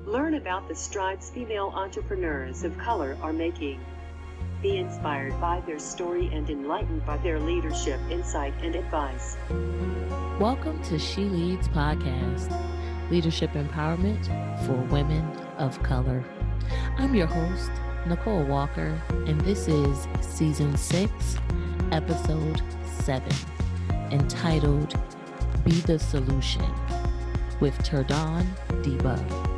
Learn about the strides female entrepreneurs of color are making. Be inspired by their story and enlightened by their leadership, insight, and advice. Welcome to She Leads Podcast, Leadership Empowerment for Women of Color. I'm your host, Nicole Walker, and this is Season 6, Episode 7, entitled Be the Solution with TerDawn DeBoe.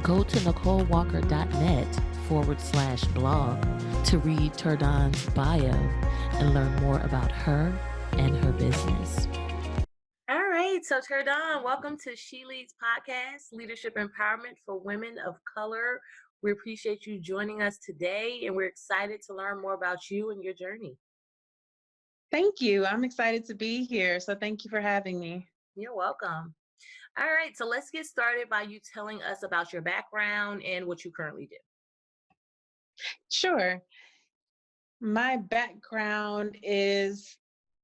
Go to NicoleWalker.net/blog to read TerDawn's bio and learn more about her and her business. All right, so TerDawn, welcome to She Leads Podcast, Leadership Empowerment for Women of Color. We appreciate you joining us today, and we're excited to learn more about you and your journey. Thank you. I'm excited to be here, so thank you for having me. You're welcome. All right, so let's get started by you telling us about your background and what you currently do. Sure. My background is,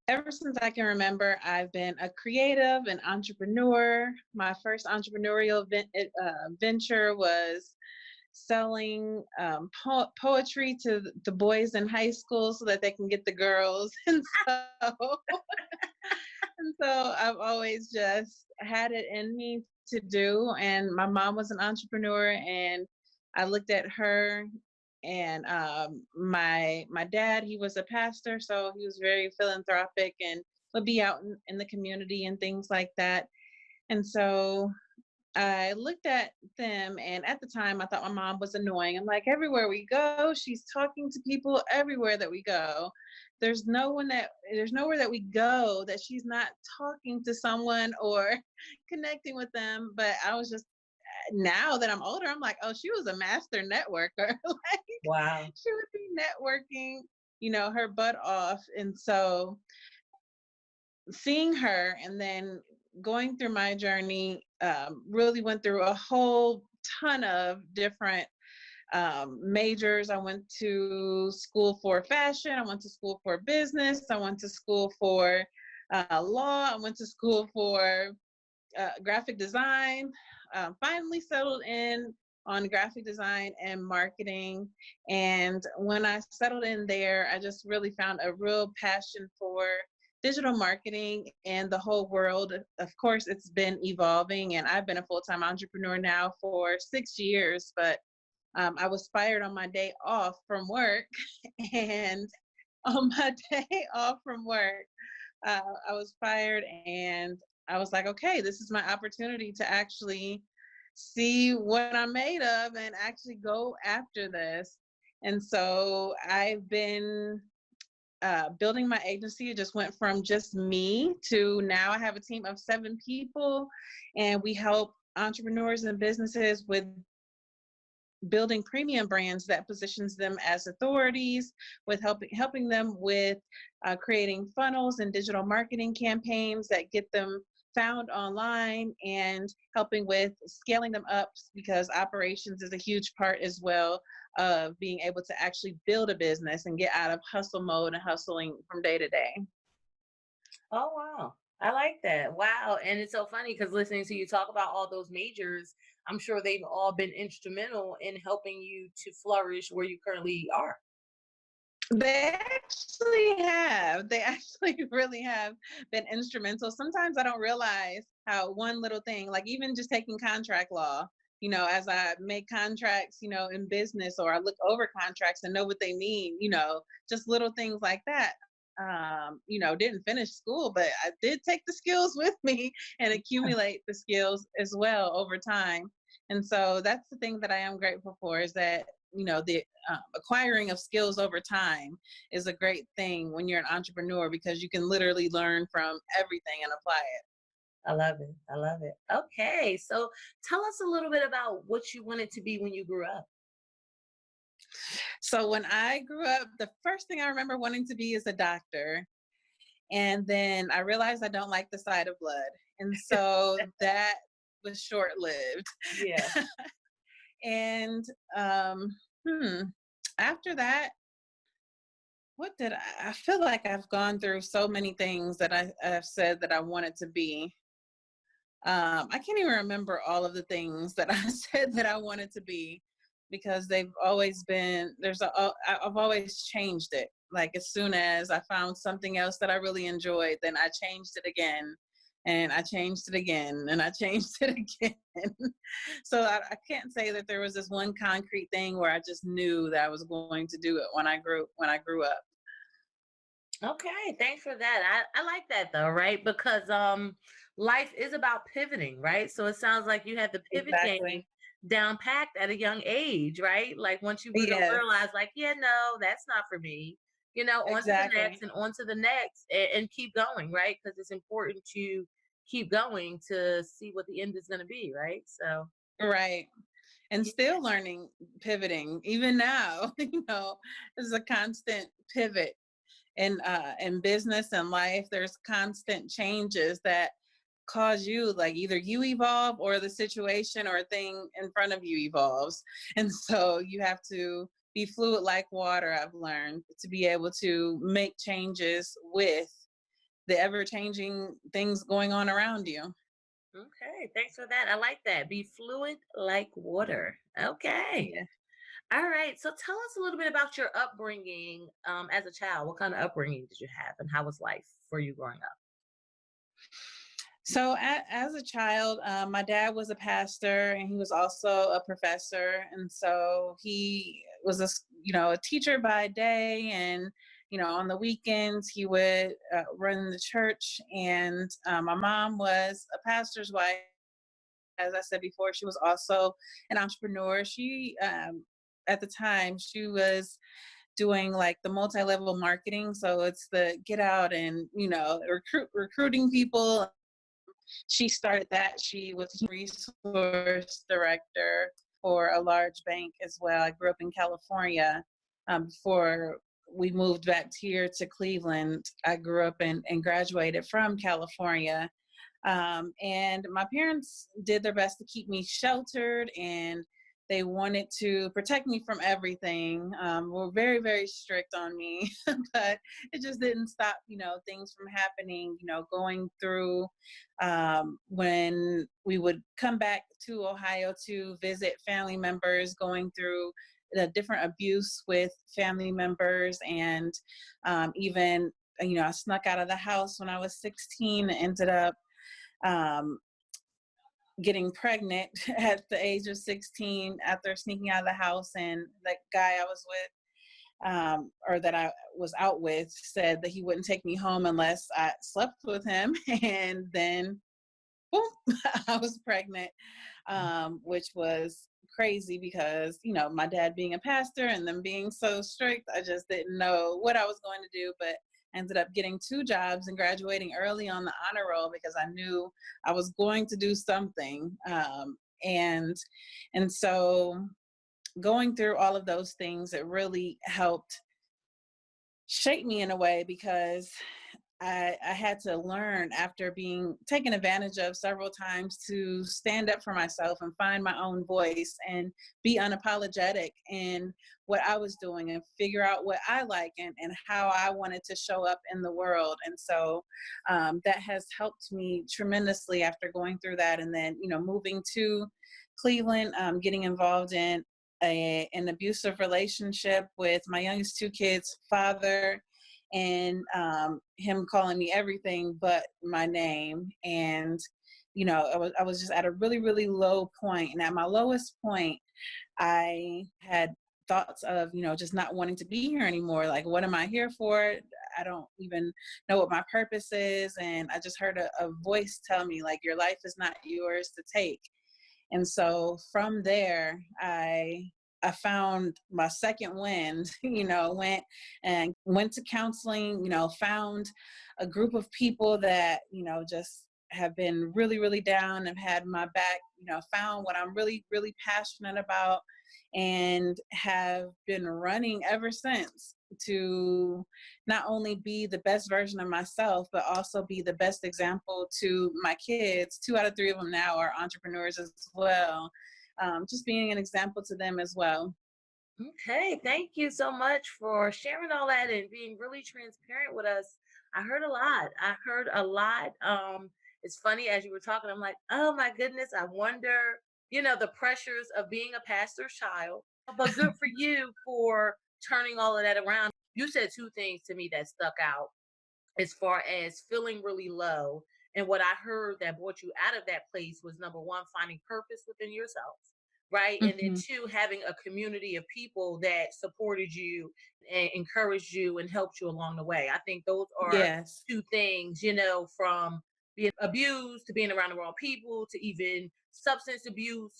ever since I can remember, I've been a creative, an entrepreneur. My first entrepreneurial venture was selling poetry to the boys in high school so that they can get the girls. And so I've always just had it in me to do. And my mom was an entrepreneur, and I looked at her, and my dad, he was a pastor, so he was very philanthropic and would be out in the community and things like that. And so I looked at them, and at the time I thought my mom was annoying. I'm like, everywhere we go, she's talking to people everywhere that we go. There's nowhere that we go that she's not talking to someone or connecting with them. But I was just, now that I'm older, I'm like, oh, she was a master networker. Like, wow, she would be networking, her butt off. And so seeing her and then going through my journey, really went through a whole ton of different majors. I went to school for fashion. I went to school for business. I went to school for law. I went to school for graphic design. Finally settled in on graphic design and marketing. And when I settled in there, I just really found a real passion for digital marketing and the whole world. Of course, it's been evolving, and I've been a full-time entrepreneur now for 6 years, but I was fired on my day off from work. And on my day off from work, I was fired, and I was like, okay, this is my opportunity to actually see what I'm made of and actually go after this. And so I've been building my agency. It just went from just me to now I have a team of 7 people, and we help entrepreneurs and businesses with building premium brands that positions them as authorities, with helping them with creating funnels and digital marketing campaigns that get them found online, and helping with scaling them up, because operations is a huge part as well of being able to actually build a business and get out of hustle mode and hustling from day to day. Oh, wow. I like that. Wow. And it's so funny because listening to you talk about all those majors, I'm sure they've all been instrumental in helping you to flourish where you currently are. They actually have. They actually really have been instrumental. Sometimes I don't realize how one little thing, like even just taking contract law, as I make contracts, in business, or I look over contracts and know what they mean, just little things like that. Didn't finish school, but I did take the skills with me and accumulate the skills as well over time. And so that's the thing that I am grateful for, is that, the acquiring of skills over time is a great thing when you're an entrepreneur, because you can literally learn from everything and apply it. I love it. I love it. Okay. So tell us a little bit about what you wanted to be when you grew up. So when I grew up, the first thing I remember wanting to be is a doctor. And then I realized I don't like the sight of blood. And so that was short-lived. Yeah. And after that, I feel like I've gone through so many things that I've said that I wanted to be. I can't even remember all of the things that I said that I wanted to be, because they've always been, I've always changed it. Like as soon as I found something else that I really enjoyed, then I changed it again, and I changed it again, and I changed it again. So I can't say that there was this one concrete thing where I just knew that I was going to do it when I grew up. Okay, thanks for that. I like that though, right? Because life is about pivoting, right? So it sounds like you had the pivot game Exactly. down packed at a young age, right? Like once you begin to Yes, realize, like, yeah, no, that's not for me. On to the next exactly. and on to the next, and keep going, right? Because it's important to keep going to see what the end is going to be, right? So, Right. And yeah. still learning, pivoting even now. There's a constant pivot in business and life. There's constant changes that cause you, like, either you evolve or the situation or thing in front of you evolves. And so you have to be fluid like water. I've learned to be able to make changes with the ever changing things going on around you. Okay, thanks for that. I like that. Be fluid like water. Okay. Yeah. All right. So tell us a little bit about your upbringing as a child. What kind of upbringing did you have, and how was life for you growing up? So as a child, my dad was a pastor, and he was also a professor, and so he was a teacher by day, and on the weekends he would run the church. And my mom was a pastor's wife. As I said before, she was also an entrepreneur. She at the time she was doing like the multi-level marketing, so it's the get out and recruiting people. She started that. She was resource director for a large bank as well. I grew up in California before we moved back here to Cleveland. I grew up and graduated from California. And my parents did their best to keep me sheltered, and they wanted to protect me from everything. Were very, very strict on me, but it just didn't stop, things from happening, going through when we would come back to Ohio to visit family members, going through the different abuse with family members, and even, I snuck out of the house when I was 16, ended up um, getting pregnant at the age of 16 after sneaking out of the house. And the guy I was with, or that I was out with, said that he wouldn't take me home unless I slept with him. And then, boom, I was pregnant, which was crazy because, my dad being a pastor and them being so strict, I just didn't know what I was going to do. But ended up getting two jobs and graduating early on the honor roll because I knew I was going to do something. And and so going through all of those things, it really helped shape me in a way, because I had to learn, after being taken advantage of several times, to stand up for myself and find my own voice and be unapologetic in what I was doing and figure out what I like, and how I wanted to show up in the world. And so that has helped me tremendously after going through that. And then, moving to Cleveland, getting involved in an abusive relationship with my youngest two kids' father, and him calling me everything but my name. And I was just at a really, really low point, and at my lowest point I had thoughts of, just not wanting to be here anymore. Like, what am I here for? I don't even know what my purpose is. And I just heard a voice tell me, like, your life is not yours to take. And so from there, I found my second wind. Went to counseling, found a group of people that, just have been really, really down, and had my back, found what I'm really, really passionate about, and have been running ever since, to not only be the best version of myself, but also be the best example to my kids. Two out of three of them now are entrepreneurs as well. Just being an example to them as well. Okay, thank you so much for sharing all that and being really transparent with us. I heard a lot. I heard a lot. it's funny as you were talking, I'm like, oh my goodness, I wonder, the pressures of being a pastor's child. But good for you for turning all of that around. You said two things to me that stuck out as far as feeling really low. And what I heard that brought you out of that place was number one, finding purpose within yourself, right? And then Mhm. two, having a community of people that supported you and encouraged you and helped you along the way. I think those are Yes. two things, from being abused to being around the wrong people to even substance abuse,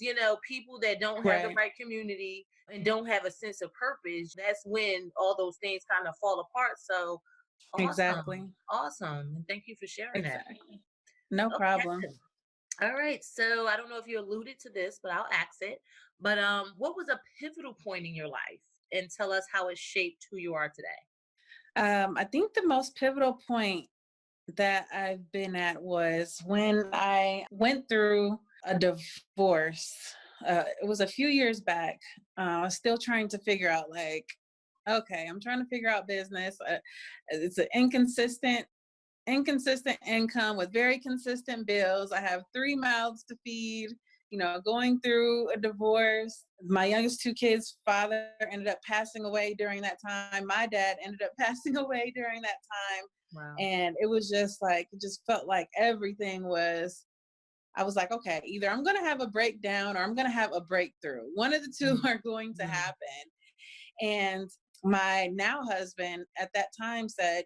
people that don't have the Right. right community and don't have a sense of purpose. That's when all those things kind of fall apart. So awesome. Exactly. Awesome. And thank you for sharing that. Exactly. No problem. Okay. All right. So I don't know if you alluded to this, but I'll ask it. But what was a pivotal point in your life? And tell us how it shaped who you are today. I think the most pivotal point that I've been at was when I went through a divorce. It was a few years back. I was still trying to figure out, like, okay, I'm trying to figure out business. It's an inconsistent income with very consistent bills. I have 3 mouths to feed, going through a divorce. My youngest two kids' father ended up passing away during that time. My dad ended up passing away during that time. Wow. And it was just like, it just felt like everything was, I was like, okay, either I'm going to have a breakdown or I'm going to have a breakthrough. One of the two Mm, are going to mm, happen. And my now husband at that time said,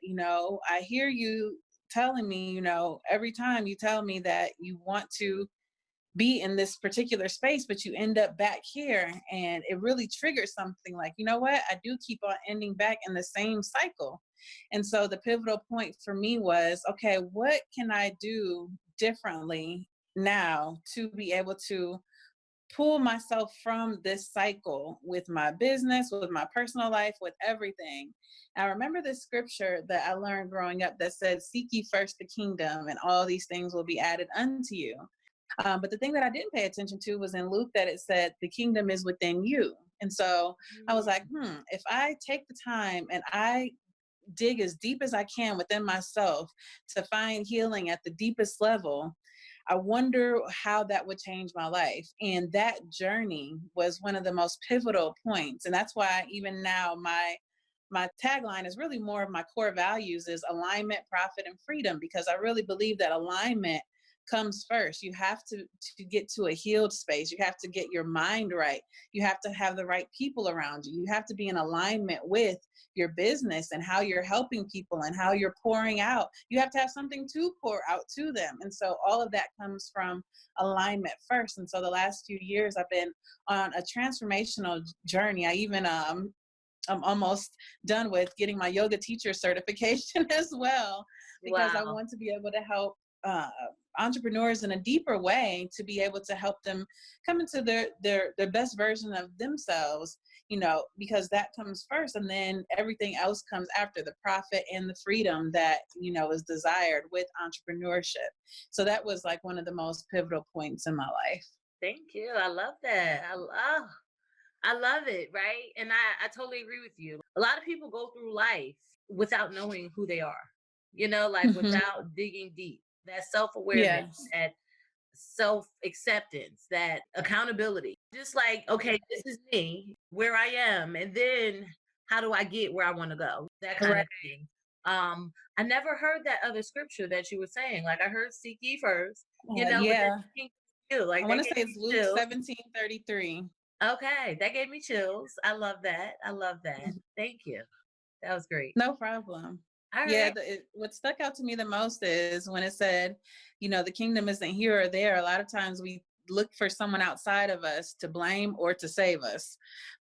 I hear you telling me, every time you tell me that you want to be in this particular space, but you end up back here. And it really triggers something like, you know what? I do keep on ending back in the same cycle. And so the pivotal point for me was, okay, what can I do differently now to be able to pull myself from this cycle with my business, with my personal life, with everything? I remember this scripture that I learned growing up that said, seek ye first the kingdom and all these things will be added unto you. But the thing that I didn't pay attention to was in Luke that it said the kingdom is within you. And so I was like, if I take the time and I dig as deep as I can within myself to find healing at the deepest level, I wonder how that would change my life. And that journey was one of the most pivotal points. And that's why even now my tagline is really more of my core values is alignment, profit, and freedom, because I really believe that alignment comes first. You have to get to a healed space. You have to get your mind right. You have to have the right people around you. You have to be in alignment with your business and how you're helping people and how you're pouring out. You have to have something to pour out to them. And so all of that comes from alignment first. And so the last few years I've been on a transformational journey. I even I'm almost done with getting my yoga teacher certification as well, because I wow. want to be able to help entrepreneurs in a deeper way to be able to help them come into their best version of themselves, because that comes first, and then everything else comes after, the profit and the freedom that is desired with entrepreneurship. So that was like one of the most pivotal points in my life. Thank you. I love that. I love it, right? And I totally agree with you. A lot of people go through life without knowing who they are, like Hmm. without digging deep. That self awareness, Yes. that self acceptance, that accountability. Just like, okay, this is me, where I am, and then how do I get where I want to go? That kind Right. of thing. I never heard that other scripture that you were saying. Like I heard seek ye first, but then Yeah. you I like that want to gave say it's me Luke chills. 17:33. Okay, that gave me chills. I love that. I love that. Thank you. That was great. No problem. All Yeah, right. what stuck out to me the most is when it said, the kingdom isn't here or there. A lot of times we look for someone outside of us to blame or to save us.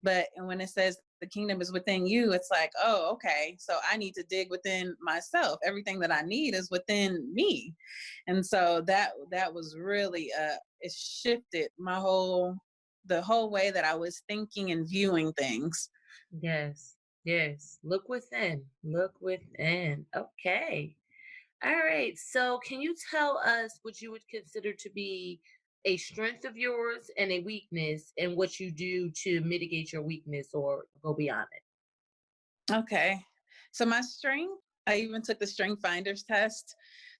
But when it says the kingdom is within you, it's like, oh, okay. So I need to dig within myself. Everything that I need is within me. And so that was really it shifted the whole way that I was thinking and viewing things. Yes. Yes. Look within. Look within. Okay. All right. So, can you tell us what you would consider to be a strength of yours and a weakness, and what you do to mitigate your weakness or go beyond it? Okay. So my strength, I even took the strength finders test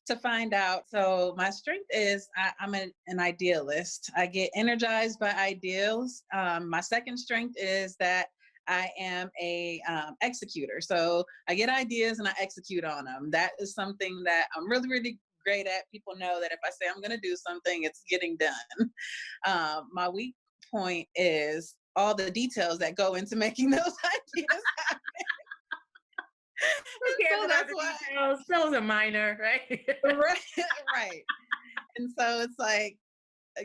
to find out. So my strength is I'm an idealist. I get energized by ideals. My second strength is that I am a executor. So I get ideas and I execute on them. That is something that I'm really, really great at. People know that if I say I'm going to do something, it's getting done. My weak point is all the details that go into making those ideas happen. Who cares So about that's the why, details? Those are minor, right? right, right. And so it's like,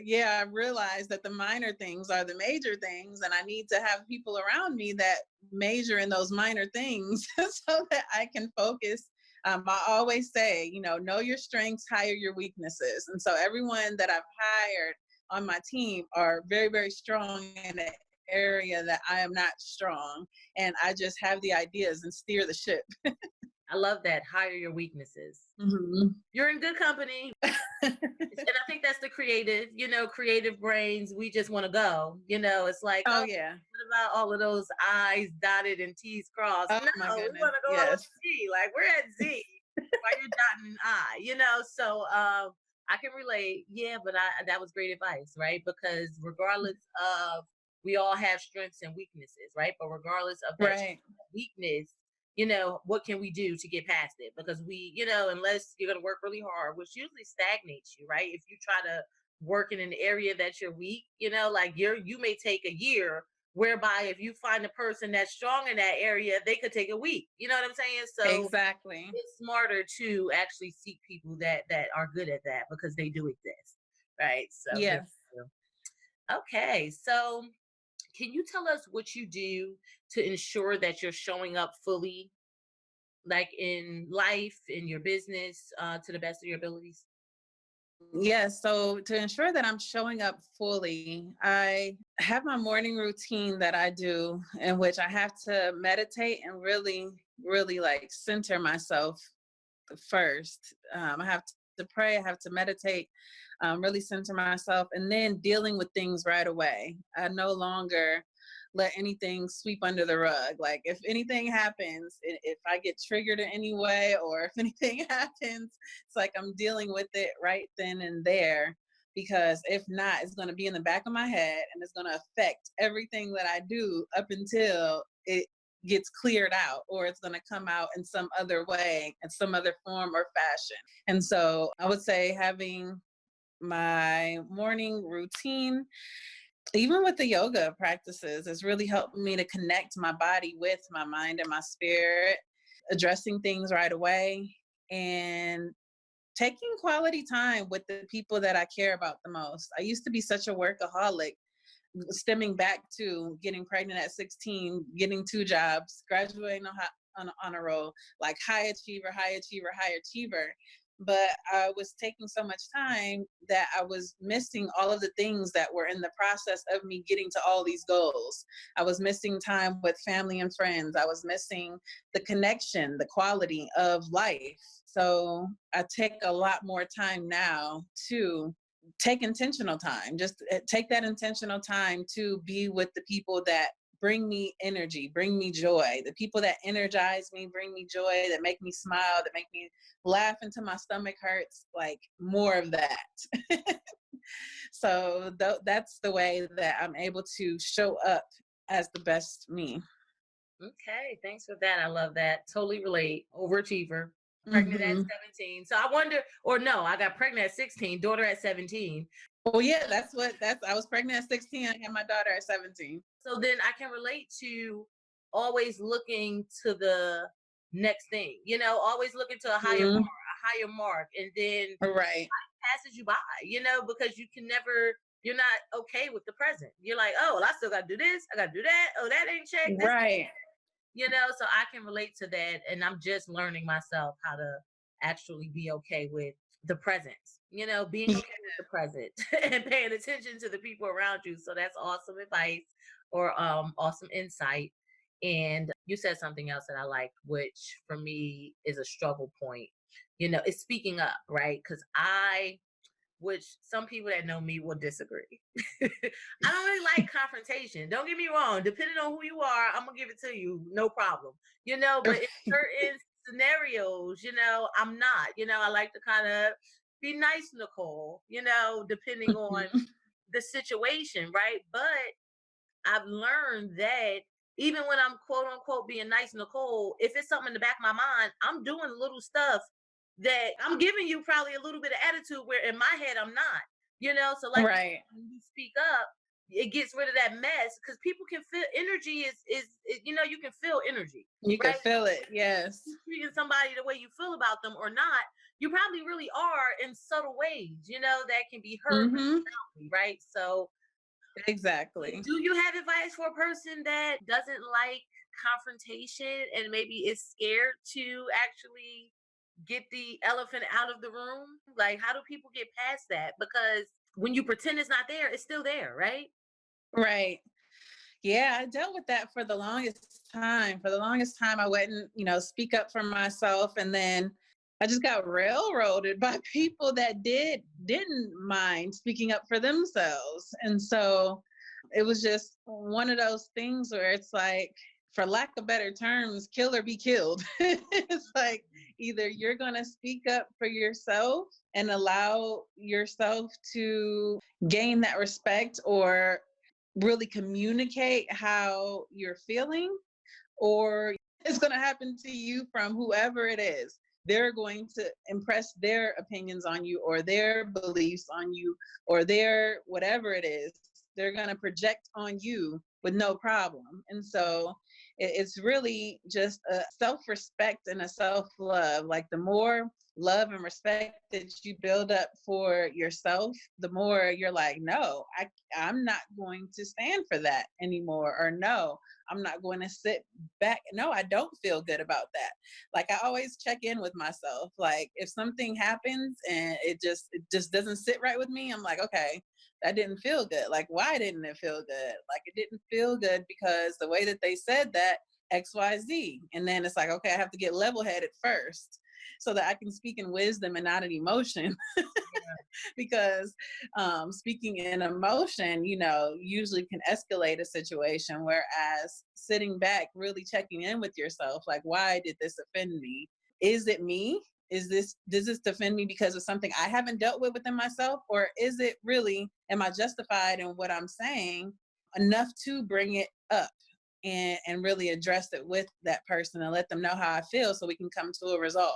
yeah, I realized that the minor things are the major things, and I need to have people around me that major in those minor things so that I can focus. I always say, know your strengths, hire your weaknesses. And so everyone that I've hired on my team are very, very strong in an area that I am not strong. And I just have the ideas and steer the ship. I love that. Hire your weaknesses. Mm-hmm. You're in good company. And I think that's the creative brains. We just want to go. It's like, Oh, oh, yeah. what about all of those I's dotted and T's crossed? Oh, No, my we goodness. want to go all the Yes. Z. Like, we're at Z while you're dotting an I, So I can relate. Yeah, but that was great advice, right? Because regardless of, we all have strengths and weaknesses, right? But regardless of that Right. weakness, what can we do to get past it? Because unless you're going to work really hard, which usually stagnates you, right? If you try to work in an area that you're weak, like you may take a year, whereby if you find a person that's strong in that area, they could take a week. You know what I'm saying? So Exactly. it's smarter to actually seek people that are good at that, because they do exist, right? So Yes. okay, so can you tell us what you do to ensure that you're showing up fully, like in life, in your business, to the best of your abilities? Yes. So to ensure that I'm showing up fully, I have my morning routine that I do, in which I have to meditate and really, really like center myself first. I have to pray, I have to meditate, really center myself, and then dealing with things right away. I no longer let anything sweep under the rug. Like if anything happens, if I get triggered in any way, or if anything happens, it's like I'm dealing with it right then and there. Because if not, it's going to be in the back of my head and it's going to affect everything that I do up until it gets cleared out, or it's going to come out in some other way, in some other form or fashion. And so I would say having my morning routine, even with the yoga practices, has really helped me to connect my body with my mind and my spirit, addressing things right away, and taking quality time with the people that I care about the most. I used to be such a workaholic, stemming back to getting pregnant at 16, getting 2 jobs, graduating on honor roll, like high achiever, high achiever, high achiever. But I was taking so much time that I was missing all of the things that were in the process of me getting to all these goals. I was missing time with family and friends. I was missing the connection, the quality of life. So I take a lot more time now to take intentional time, just take that intentional time to be with the people that bring me energy, bring me joy, the people that energize me, bring me joy, that make me smile, that make me laugh until my stomach hurts, like more of that. So that's the way that I'm able to show up as the best me. Okay, thanks for that. I love that. Totally relate. Overachiever. Pregnant at Mm-hmm. 17. So I wonder, or no, I got pregnant at 16, daughter at 17. Well, yeah, I was pregnant at 16. I had my daughter at 17. So then I can relate to always looking to the next thing, always looking to a higher Mm-hmm. bar, a higher mark. And then Right. passes you by, because you're not okay with the present. You're like, oh, well, I still got to do this. I got to do that. Oh, that ain't checked. This, Right. so I can relate to that. And I'm just learning myself how to actually be okay with the present, being okay with the present and paying attention to the people around you. So that's awesome advice, or awesome insight. And you said something else that I like, which for me is a struggle point, is speaking up, right? Because which some people that know me will disagree. I don't really like confrontation. Don't get me wrong. Depending on who you are, I'm gonna give it to you, no problem. But in certain scenarios, I'm not. I like to kind of be nice, Nicole, depending on Mhm. the situation, right? But I've learned that even when I'm quote unquote being nice, Nicole, if it's something in the back of my mind, I'm doing little stuff that I'm giving you probably a little bit of attitude where in my head I'm not, So like Right. when you speak up, it gets rid of that mess because people can feel energy you can feel energy, You right? could feel it. Yes. You treating somebody the way you feel about them or not, you probably really are in subtle ways, that can be heard Hmm. right? So Exactly. do you have advice for a person that doesn't like confrontation and maybe is scared to actually get the elephant out of the room? Like, how do people get past that? Because when you pretend it's not there, it's still there, right? Right. Yeah, I dealt with that for the longest time. For the longest time, I wouldn't, speak up for myself, and then I just got railroaded by people that didn't mind speaking up for themselves, and so it was just one of those things where it's like, for lack of better terms, kill or be killed. It's like either you're gonna speak up for yourself and allow yourself to gain that respect, or really communicate how you're feeling, or it's going to happen to you from whoever it is. They're going to impress their opinions on you, or their beliefs on you, or their whatever it is. They're going to project on you with no problem. And so it's really just a self-respect and a self-love. Like the more love and respect that you build up for yourself, the more you're like, no, I'm not going to stand for that anymore. Or no, I'm not going to sit back. No, I don't feel good about that. Like I always check in with myself. Like if something happens and it just doesn't sit right with me, I'm like, okay, that didn't feel good. Like why didn't it feel good? Like it didn't feel good because the way that they said that XYZ. And then it's like, okay, I have to get level-headed first so that I can speak in wisdom and not in emotion. Because speaking in emotion, usually can escalate a situation. Whereas sitting back, really checking in with yourself, like, why did this offend me? Is it me? Does this offend me because of something I haven't dealt with within myself? Or is it really, am I justified in what I'm saying enough to bring it up and really address it with that person and let them know how I feel so we can come to a resolve?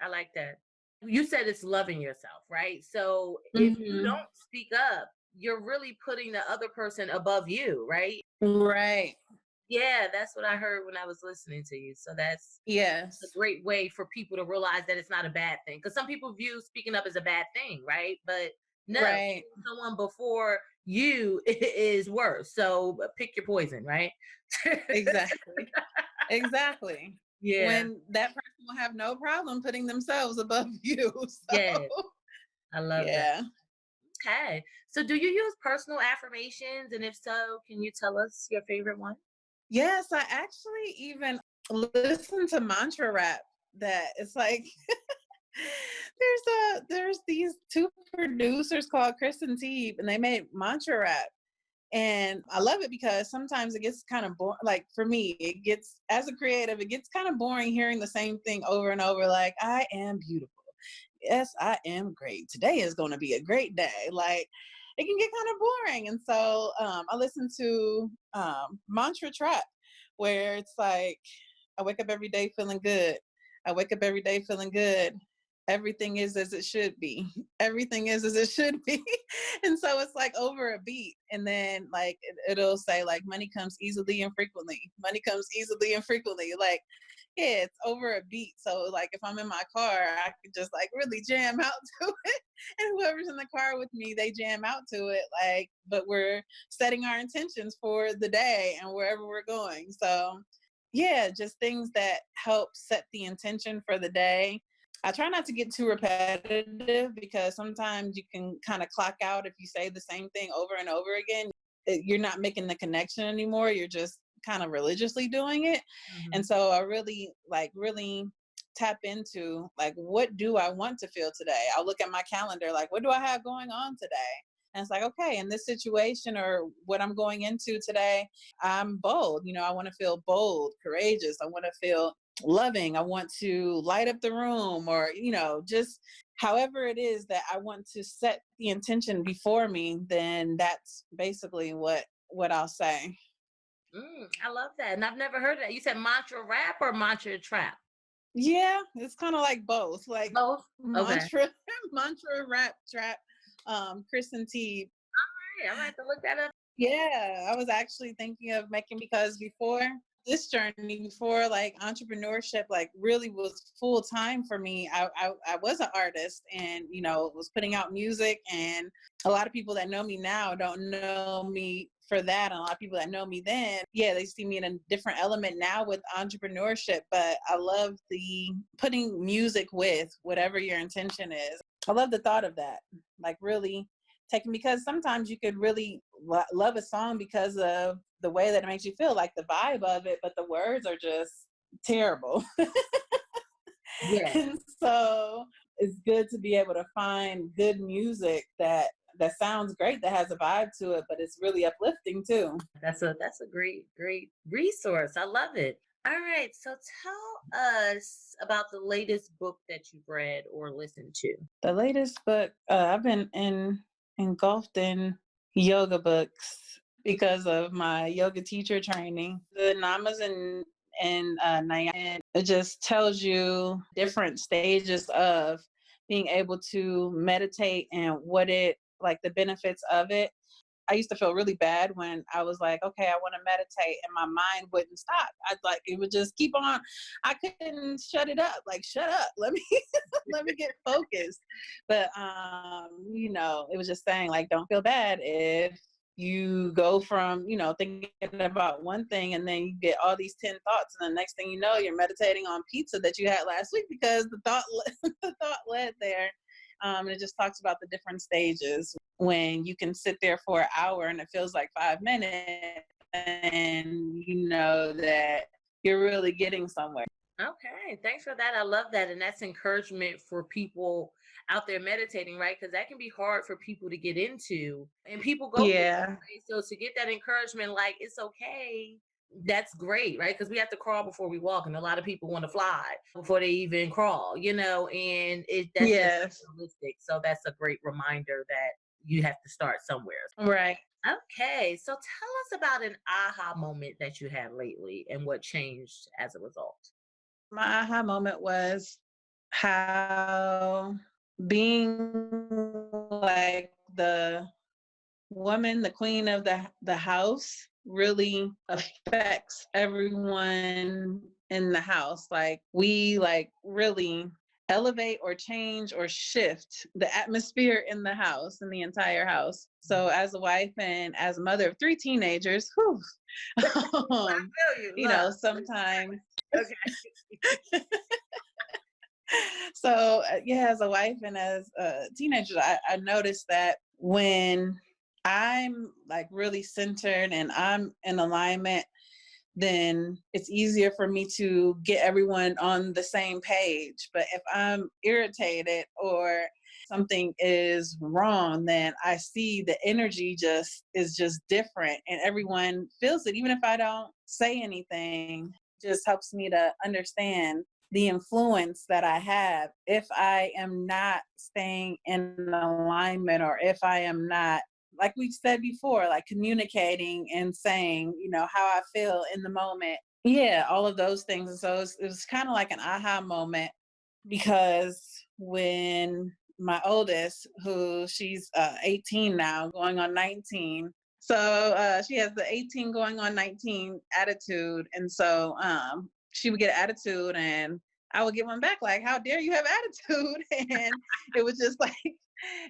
I like that. You said it's loving yourself, right? So if you Hmm. don't speak up, you're really putting the other person above you, right? Right. Yeah, that's what I heard when I was listening to you. So that's a Yes. great way for people to realize that it's not a bad thing. Because some people view speaking up as a bad thing, right? But no, Right. someone before you is worse. So pick your poison, right? Exactly. Exactly. Yeah. When that person will have no problem putting themselves above you. So, Yeah. I love that. yeah. Okay. So do you use personal affirmations? And if so, can you tell us your favorite one? Yes, I actually even listen to mantra rap. That it's like there's these two producers called Chris and Teeb, and they made mantra rap. And I love it because sometimes it gets kind of boring. Like for me, it gets, as a creative, it gets kind of boring hearing the same thing over and over. Like, I am beautiful. Yes, I am great. Today is going to be a great day. Like, it can get kind of boring. And so I listen to Mantra Trap, where it's like, I wake up every day feeling good. I wake up every day feeling good. Everything is as it should be. Everything is as it should be. And so it's like over a beat. And then like it'll say like money comes easily and frequently. Money comes easily and frequently. Like, yeah, it's over a beat. So like if I'm in my car, I could just like really jam out to it. And whoever's in the car with me, they jam out to it. Like, but we're setting our intentions for the day and wherever we're going. So yeah, just things that help set the intention for the day. I try not to get too repetitive because sometimes you can kind of clock out if you say the same thing over and over again. You're not making the connection anymore. You're just kind of religiously doing it. Mhm. And so I really tap into like, what do I want to feel today? I'll look at my calendar, like, what do I have going on today? And it's like, okay, in this situation or what I'm going into today, I'm bold. I want to feel bold, courageous. I want to feel loving. I want to light up the room, or, just however it is that I want to set the intention before me, then that's basically what I'll say. I love that. And I've never heard of that. You said mantra rap or mantra trap? Yeah, it's kind of like both, like Both. Okay. mantra, rap, trap, Kristen T. All right, I'm gonna have to look that up. Yeah, I was actually thinking of making, because before this journey, before like entrepreneurship, like really was full time for me. I was an artist, and was putting out music, and a lot of people that know me now don't know me for that, and a lot of people that know me then, yeah, they see me in a different element now with entrepreneurship. But I love the putting music with whatever your intention is. I love the thought of that, like really taking, because sometimes you could really love a song because of the way that it makes you feel, like the vibe of it, but the words are just terrible. Yeah. And so it's good to be able to find good music that sounds great, that has a vibe to it, but it's really uplifting too. That's a great resource. I love it. All right. So tell us about the latest book that you've read or listened to. The latest book, I've been engulfed in yoga books because of my yoga teacher training. The namas and Nayan, it just tells you different stages of being able to meditate and what it, like the benefits of it. I used to feel really bad when I was like, okay, I want to meditate, and my mind wouldn't stop. I'd like, it would just keep on. I couldn't shut it up. Like, shut up. Let me let me get focused. But it was just saying, like, don't feel bad if you go from, thinking about one thing, and then you get all these 10 thoughts, and the next thing you know, you're meditating on pizza that you had last week because the thought the thought led there. And it just talks about the different stages when you can sit there for an hour and it feels like 5 minutes, and you know that you're really getting somewhere. Okay, thanks for that. I love that. And that's encouragement for people out there meditating, right? Because that can be hard for people to get into, and people go through that, Yeah. right? So to get that encouragement, like, it's okay, that's great, right? Because we have to crawl before we walk, and a lot of people want to fly before they even crawl, and that's just Yes. realistic. So that's a great reminder that you have to start somewhere. Right. Okay, so tell us about an aha moment that you had lately and what changed as a result. My aha moment was how being like the woman, the queen of the house, really affects everyone in the house. Like, we like really elevate or change or shift the atmosphere in the house, in the entire house. So as a wife and as a mother of 3 teenagers, whew, I feel you. sometimes. Okay. So yeah, as a wife and as a teenager, I noticed that when I'm like really centered and I'm in alignment, then it's easier for me to get everyone on the same page. But if I'm irritated or something is wrong, then I see the energy is just different, and everyone feels it. Even if I don't say anything, it just helps me to understand the influence that I have if I am not staying in alignment, or if I am not, like we said before, like communicating and saying, how I feel in the moment. Yeah, all of those things. And so it was kind of like an aha moment, because when my oldest, who she's 18 now, going on 19. So she has the 18 going on 19 attitude. And so she would get attitude, and I would give one back, like, how dare you have attitude? And it was just like,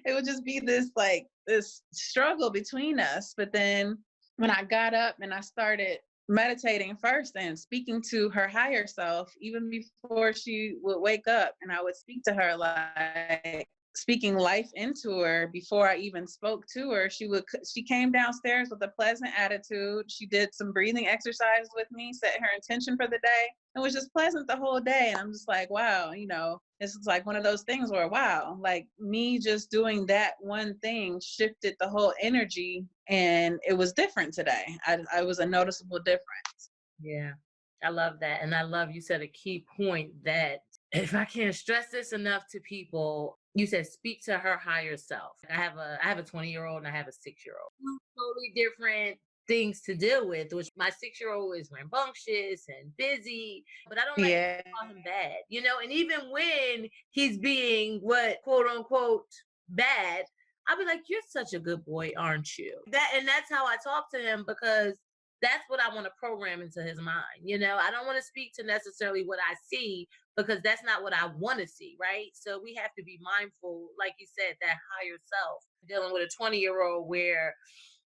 it would just be this struggle between us. But then when I got up and I started meditating first and speaking to her higher self, even before she would wake up, and I would speak to her like, speaking life into her before I even spoke to her. She came downstairs with a pleasant attitude. She did some breathing exercises with me, set her intention for the day, and was just pleasant the whole day. And I'm just like, wow, it's like one of those things where, wow, like me just doing that one thing shifted the whole energy, and it was different today. I was a noticeable difference. Yeah, I love that. And I love you said a key point that if I can't stress this enough to people, you said speak to her higher self. I have a 20-year-old and I have a 6-year-old. Two totally different things to deal with, which my 6-year-old is rambunctious and busy, but I don't like to Yeah. call him bad, and even when he's being what quote unquote bad, I'll be like, you're such a good boy, aren't you? That's how I talk to him, because that's what I want to program into his mind. I don't want to speak to necessarily what I see, because that's not what I want to see, right? So we have to be mindful, like you said, that higher self. Dealing with a 20-year-old where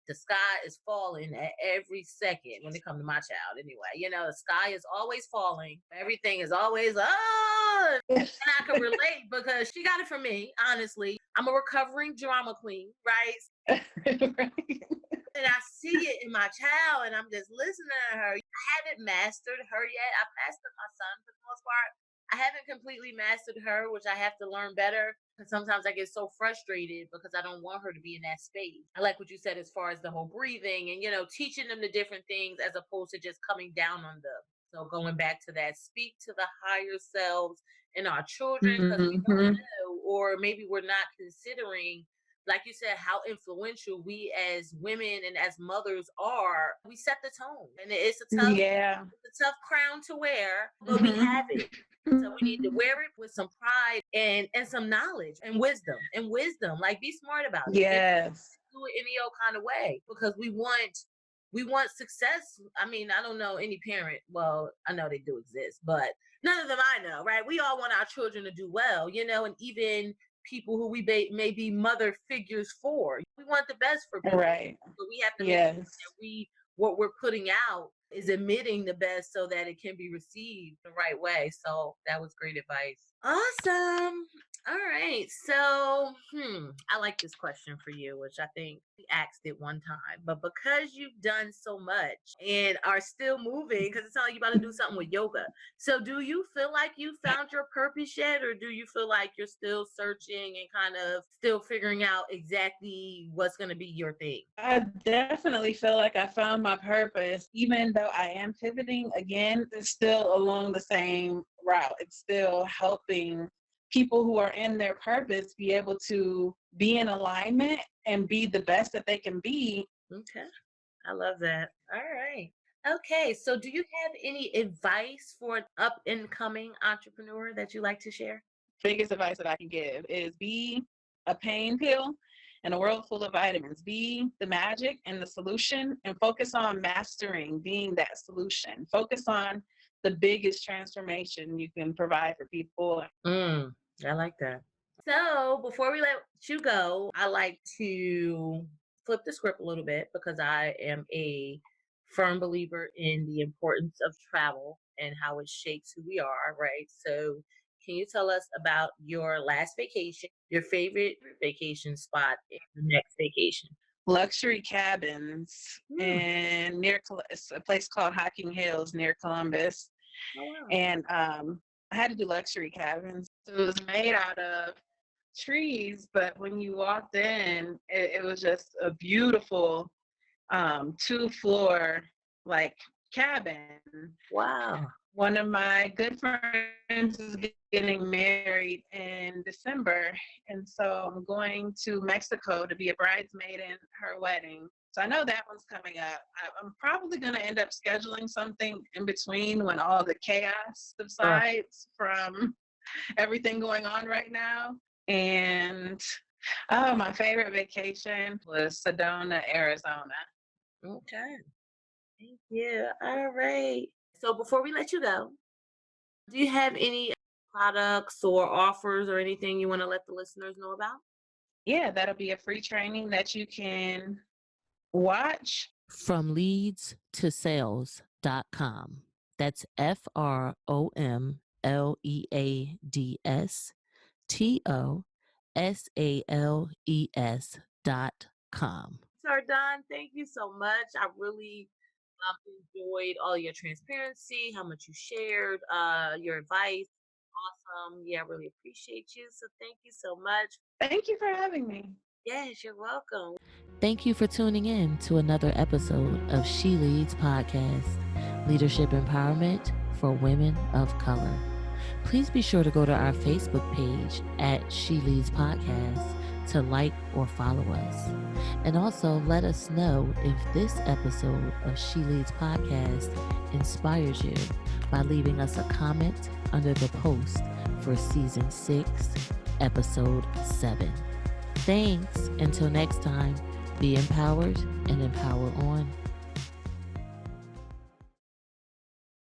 the sky is falling at every second when it comes to my child anyway. The sky is always falling. Everything is always, oh, and I can relate because she got it from me, honestly. I'm a recovering drama queen, right? Right. And I see it in my child, and I'm just listening to her. I haven't mastered her yet. I've mastered my son for the most part. I haven't completely mastered her, which I have to learn better. Because sometimes I get so frustrated because I don't want her to be in that space. I like what you said as far as the whole breathing and, teaching them the different things as opposed to just coming down on them. So going back to that, speak to the higher selves in our children, because we don't know, or maybe we're not considering, like you said, how influential we as women and as mothers are. We set the tone, and it's a tough crown to wear, but we have it. So we need to wear it with some pride and some knowledge and wisdom. Like, be smart about it. Yes. Do it any old kind of way, because we want success. I mean, I don't know any parent. Well, I know they do exist, but none of them I know, right? We all want our children to do well, and even people who we may be mother figures for. We want the best for people. Right. But we have to make sure that what we're putting out is emitting the best so that it can be received the right way. So that was great advice. Awesome. All right. So, I like this question for you, which I think we asked it one time. But because you've done so much and are still moving, because it sounds like you're about to do something with yoga. So do you feel like you found your purpose yet? Or do you feel like you're still searching and kind of still figuring out exactly what's going to be your thing? I definitely feel like I found my purpose. Even though I am pivoting again, it's still along the same route. It's still helping people who are in their purpose be able to be in alignment and be the best that they can be. Okay. I love that. All right. Okay. So do you have any advice for an up and coming entrepreneur that you like to share? Biggest advice that I can give is be a pain pill in a world full of vitamins. Be the magic and the solution, and focus on mastering being that solution. Focus on the biggest transformation you can provide for people. I like that. So before we let you go, I like to flip the script a little bit, because I am a firm believer in the importance of travel and how it shapes who we are, right? So can you tell us about your last vacation, your favorite vacation spot, and the next vacation? Luxury cabins in it's a place called Hocking Hills near Columbus. Oh, wow. And I had to do luxury cabins. So it was made out of trees, but when you walked in, it was just a beautiful 2-floor like cabin. Wow. One of my good friends is getting married in December, and so I'm going to Mexico to be a bridesmaid in her wedding. So I know that one's coming up. I'm probably going to end up scheduling something in between when all the chaos subsides from everything going on right now. And my favorite vacation was Sedona, Arizona. Okay. Thank you. All right. So before we let you go, do you have any products or offers or anything you want to let the listeners know about? Yeah, that'll be a free training that you can watch. From leads to sales.com. That's FROMLEADS SALES.com. TarDawn, thank you so much. I really enjoyed all your transparency, how much you shared, your advice. Awesome. Yeah, I really appreciate you. So thank you so much. Thank you for having me. Yes, you're welcome. Thank you for tuning in to another episode of She Leads Podcast, Leadership Empowerment for Women of Color. Please be sure to go to our Facebook page at She Leads Podcast to like or follow us. And also let us know if this episode of She Leads Podcast inspires you by leaving us a comment under the post for Season 6, Episode 7. Thanks. Until next time, be empowered and empower on.